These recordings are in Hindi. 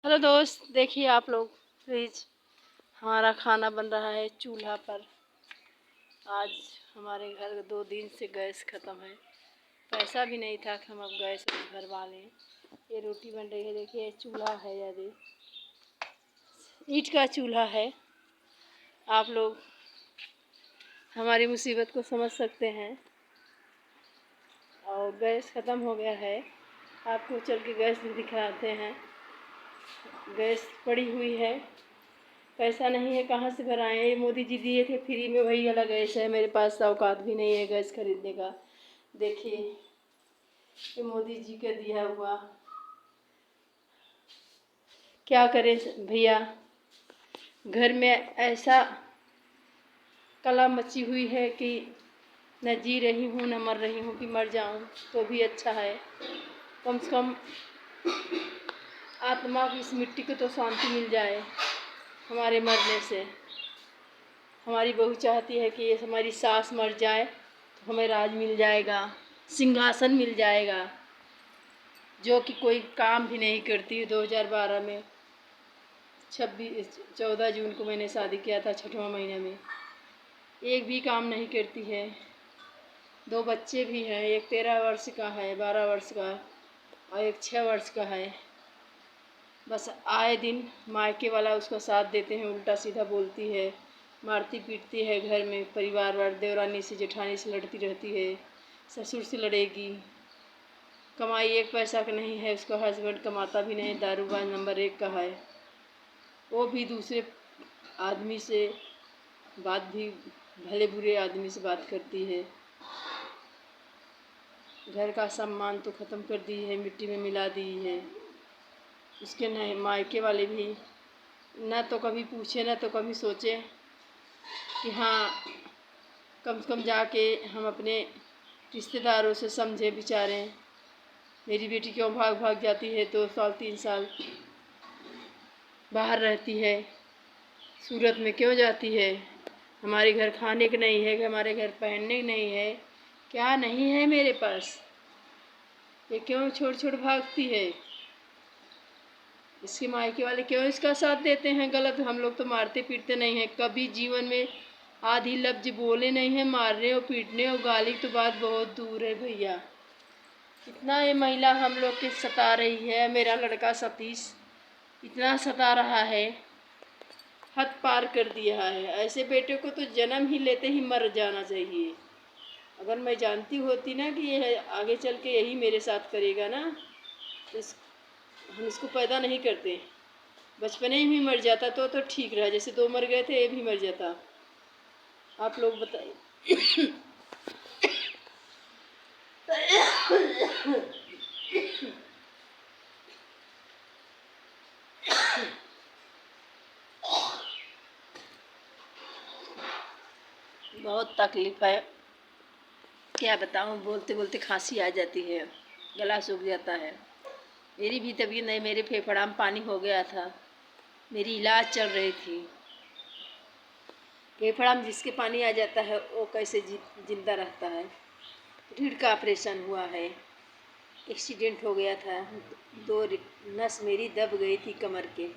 हेलो दोस्त, देखिए आप लोग प्लीज़, हमारा खाना बन रहा है चूल्हा पर। आज हमारे घर 2 दिन से गैस ख़त्म है। पैसा भी नहीं था कि हम अब गैस भरवा लें। ये रोटी बन रही है, देखिए चूल्हा है, यदि ईंट का चूल्हा है। आप लोग हमारी मुसीबत को समझ सकते हैं। और गैस ख़त्म हो गया है, आपको चल के गैस भी दिखाते हैं। गैस पड़ी हुई है, पैसा नहीं है, कहाँ से भराएं। ये मोदी जी दिए थे फ्री में, वही वाला गैस है। मेरे पास औकात भी नहीं है गैस खरीदने का। देखिए ये मोदी जी का दिया हुआ, क्या करें भैया। घर में ऐसा कला मची हुई है कि न जी रही हूँ न मर रही हूँ, कि मर जाऊँ तो भी अच्छा है। कम से कम आत्मा की इस मिट्टी को तो शांति मिल जाए हमारे मरने से। हमारी बहू चाहती है कि ये हमारी सास मर जाए तो हमें राज मिल जाएगा, सिंहासन मिल जाएगा, जो कि कोई काम भी नहीं करती। 2012 में 14 जून को मैंने शादी किया था, 6वां महीने में। एक भी काम नहीं करती है। 2 बच्चे भी हैं, एक 13 वर्ष का है, 12 वर्ष का, और एक 6 वर्ष का है। बस आए दिन मायके वाला उसका साथ देते हैं, उल्टा सीधा बोलती है, मारती पीटती है। घर में परिवार वार, देवरानी से जेठानी से लड़ती रहती है, ससुर से लड़ेगी। कमाई एक पैसा का नहीं है, उसका हस्बैंड कमाता भी नहीं, दारूबाज नंबर 1 का है। वो भी दूसरे आदमी से बात भी, भले बुरे आदमी से बात करती है। घर का सम्मान तो ख़त्म कर दी है, मिट्टी में मिला दी है। उसके न मायके वाले भी न तो कभी पूछे न तो कभी सोचे कि हाँ, कम से कम जाके हम अपने रिश्तेदारों से समझे विचारें। मेरी बेटी क्यों भाग भाग जाती है, 2 साल 3 साल बाहर रहती है, सूरत में क्यों जाती है। हमारे घर खाने के नहीं है, कि हमारे घर पहनने के नहीं है, क्या नहीं है मेरे पास, ये क्यों छोड़ छोड़ भागती है। इसके मायके वाले क्यों इसका साथ देते हैं। गलत, हम लोग तो मारते पीटते नहीं हैं, कभी जीवन में आधी लफ्ज बोले नहीं हैं। मारने और पीटने और गाली तो बात बहुत दूर है भैया। इतना ये महिला हम लोग के सता रही है। मेरा लड़का सतीश इतना सता रहा है, हद पार कर दिया है। ऐसे बेटे को तो जन्म ही लेते ही मर जाना चाहिए। अगर मैं जानती होती ना कि ये आगे चल के यही मेरे साथ करेगा ना, तो हम इसको पैदा नहीं करते। बचपने में ही मर जाता तो ठीक रहा, जैसे 2 मर गए थे, ये भी मर जाता। आप लोग बताइए। बहुत तकलीफ़ है, क्या बताऊँ। बोलते बोलते खांसी आ जाती है, गला सूख जाता है। मेरी भी तबीयत नहीं, मेरे फेफड़ा में पानी हो गया था, मेरी इलाज चल रही थी। फेफड़ा में जिसके पानी आ जाता है वो कैसे जिंदा रहता है। रीढ़ का ऑपरेशन हुआ है, एक्सीडेंट हो गया था, 2 नस मेरी दब गई थी कमर के।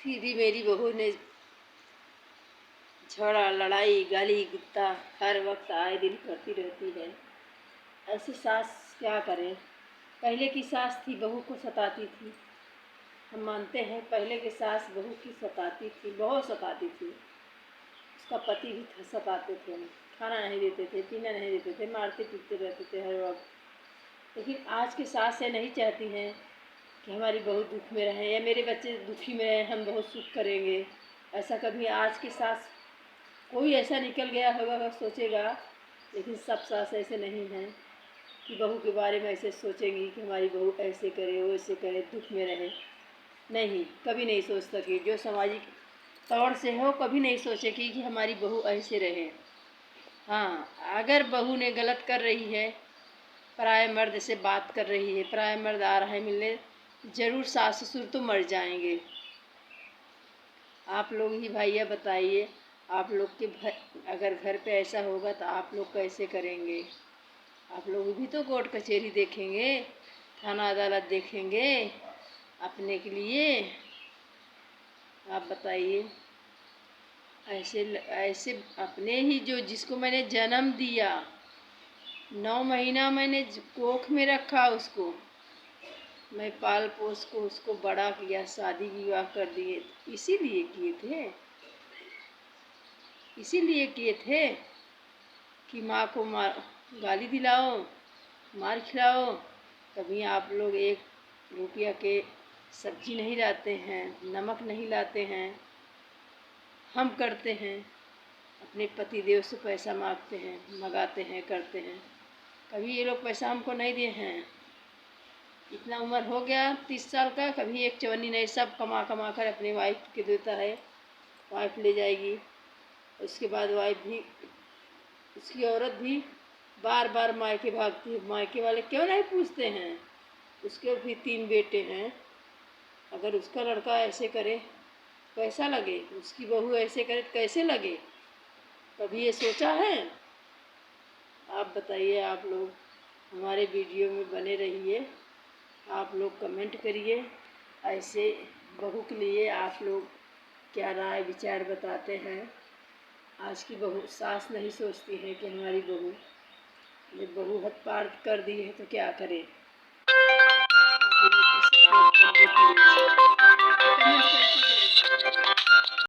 फिर भी मेरी बहू ने झगड़ा, लड़ाई, गाली गुप्ता हर वक्त आए दिन करती रहती है। ऐसी सास क्या करें। पहले की सास थी, बहू को सताती थी। हम मानते हैं पहले की सास बहू की सताती थी, बहुत सताती थी। उसका पति भी सताते थे, खाना नहीं देते थे, पीना नहीं देते थे, मारते पीटते रहते थे हर वक्त। लेकिन आज की सास ये नहीं चाहती हैं कि हमारी बहू दुख में रहे या मेरे बच्चे दुखी में रहे, हम बहुत सुख करेंगे। ऐसा कभी आज की सास, कोई ऐसा निकल गया होगा अगर सोचेगा, लेकिन सब सास ऐसे नहीं हैं कि बहू के बारे में ऐसे सोचेंगी कि हमारी बहू ऐसे करे वैसे करे, दुख में रहे। नहीं, कभी नहीं सोच सकी। जो सामाजिक तौर से हो, कभी नहीं सोचेगी कि हमारी बहू ऐसे रहे। हाँ, अगर बहू ने गलत कर रही है, पराये मर्द से बात कर रही है, पराया मर्द आ रहा है मिलने, ज़रूर सास ससुर तो मर जाएंगे। आप लोग ही भैया बताइए, आप लोग के अगर घर पे ऐसा होगा तो आप लोग कैसे करेंगे। आप लोग भी तो कोर्ट कचहरी देखेंगे, थाना अदालत देखेंगे, अपने के लिए। आप बताइए, ऐसे ऐसे अपने ही जो जिसको मैंने जन्म दिया, 9 महीना मैंने कोख में रखा, उसको मैं पाल पोस को उसको बड़ा किया, शादी विवाह कर दिए, इसीलिए किए थे, इसीलिए किए थे कि माँ को मार गाली दिलाओ, मार खिलाओ। कभी आप लोग 1 रुपया के सब्जी नहीं लाते हैं, नमक नहीं लाते हैं, हम करते हैं। अपने पतिदेव से पैसा मांगते हैं, मंगाते हैं, करते हैं। कभी ये लोग पैसा हमको नहीं दिए हैं। इतना उम्र हो गया 30 साल का, कभी एक चवन्नी नहीं, सब कमा कमा कर अपने वाइफ के देता है। वाइफ ले जाएगी, उसके बाद वाइफ भी, उसकी औरत भी बार बार मायके भागती है। मायके वाले क्यों नहीं पूछते हैं? उसके भी 3 बेटे हैं। अगर उसका लड़का ऐसे करे कैसा लगे, उसकी बहू ऐसे करे तो कैसे लगे? कभी ये सोचा है? आप बताइए। आप लोग हमारे वीडियो में बने रहिए, आप लोग कमेंट करिए। ऐसे बहू के लिए आप लोग क्या राय विचार बताते हैं? आज की बहू सास नहीं सोचती है कि हमारी बहू, जब बहू हद पार कर दी है तो क्या करें? आप लोग सपोर्ट करिए प्लीज़, कमेंट करके